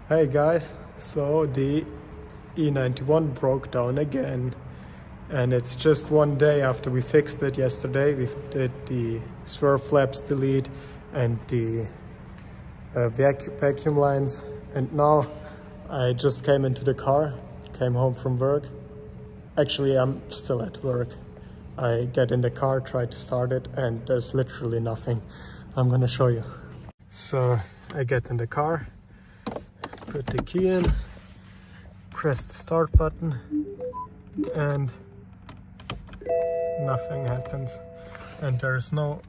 Hey guys, so the E91 broke down again, and it's just one day after we fixed it yesterday. We did the swerve flaps delete and the vacuum lines, and now I just came into the car, came home from work. Actually, I'm still at work. I get in the car, try to start it, and there's literally nothing. I'm gonna show you. So I get in the car, put the key in, press the start button, and nothing happens. And there's no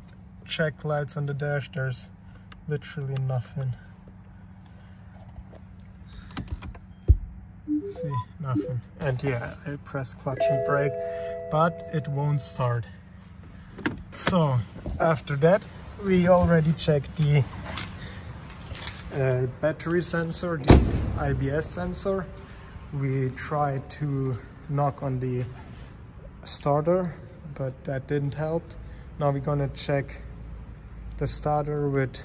check lights on the dash, there's literally nothing. See, nothing. And yeah, I press clutch and brake, but it won't start. So after that, we already checked the battery sensor, the IBS sensor. We tried to knock on the starter, but that didn't help. Now we're gonna check the starter with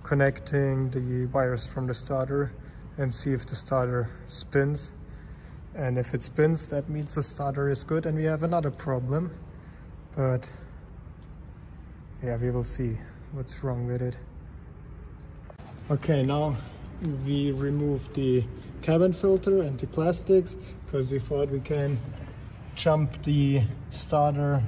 connecting the wires from the starter and see if the starter spins. And if it spins, that means the starter is good and we have another problem. But yeah, we will see what's wrong with it. Okay, now we removed the cabin filter and the plastics because we thought we can jump the starter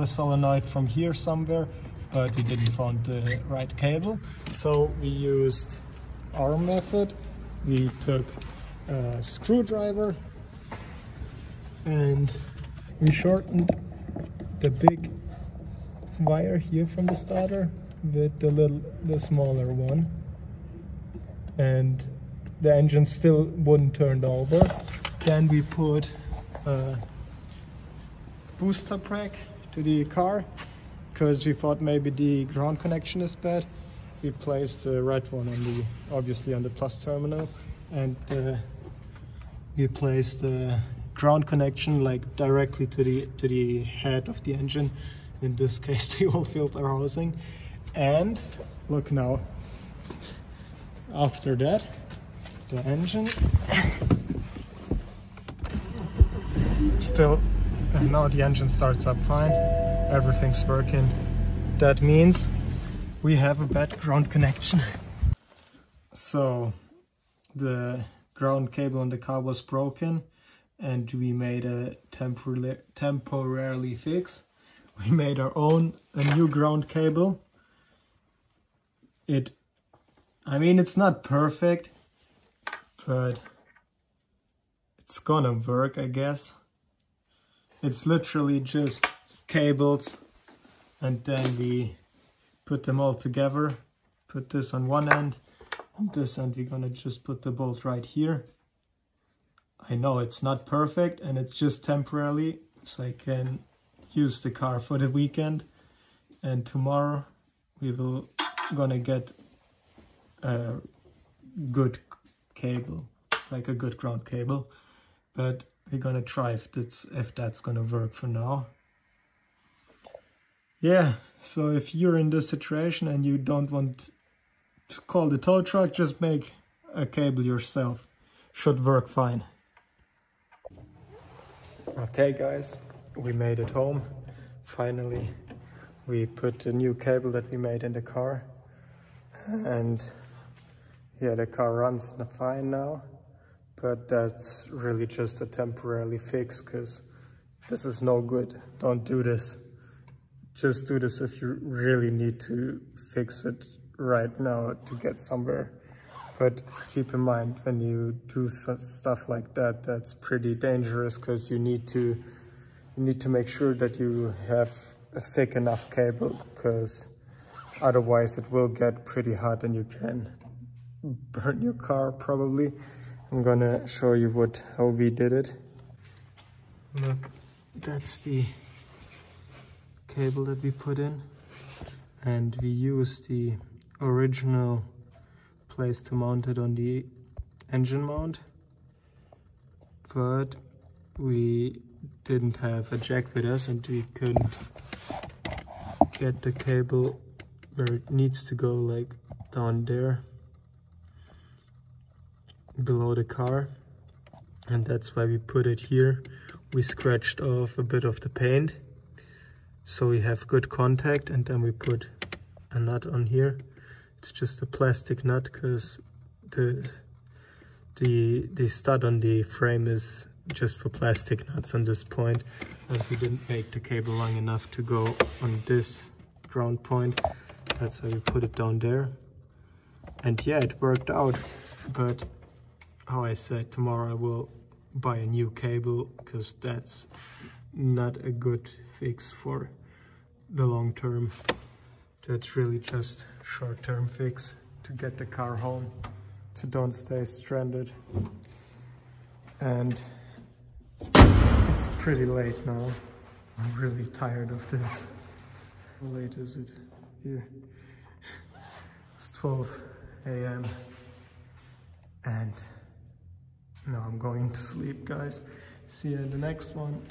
solenoid from here somewhere, but we didn't find the right cable. So we used our method. We took a screwdriver and we shortened the big wire here from the starter with the smaller one, and the engine still wouldn't turn over. Then we put a booster brake to the car because we thought maybe the ground connection is bad. We placed the right one on the, obviously on the plus terminal, and we placed the ground connection like directly to the head of the engine, in this case the oil filter housing. And look now, after that, the engine still, and now the engine starts up fine, everything's working. That means we have a bad ground connection. So the ground cable on the car was broken and we made a temporarily fix. We made a new ground cable. I mean, it's not perfect, but it's gonna work, I guess. It's literally just cables, and then we put them all together. Put this on one end, and this end we're gonna just put the bolt right here. I know it's not perfect, and it's just temporarily, so I can use the car for the weekend. And tomorrow we will gonna get a good cable, like a good ground cable, but we're gonna try if that's gonna work for now. Yeah, so if you're in this situation and you don't want to call the tow truck, just make a cable yourself. Should work fine. Okay guys, we made it home. Finally, we put the new cable that we made in the car. And yeah, the car runs fine now, but that's really just a temporary fix because this is no good. Don't do this. Just do this if you really need to fix it right now to get somewhere. But keep in mind, when you do stuff like that, that's pretty dangerous because you need to make sure that you have a thick enough cable, because otherwise it will get pretty hot and you can burn your car probably. I'm gonna show you how we did it. Look, that's the cable that we put in, and we used the original place to mount it on the engine mount, but we didn't have a jack with us and we couldn't get the cable where it needs to go, like down there. below the car, and that's why we put it here. We scratched off a bit of the paint so we have good contact, and then we put a nut on here. It's just a plastic nut because the stud on the frame is just for plastic nuts on this point, and we didn't make the cable long enough to go on this ground point. That's why we put it down there. And yeah, it worked out, but how I said, tomorrow I will buy a new cable because that's not a good fix for the long term. That's really just short-term fix to get the car home, to don't stay stranded. And it's pretty late now. I'm really tired of this. How late is it here? It's 12 a.m. and now I'm going to sleep, guys. See you in the next one.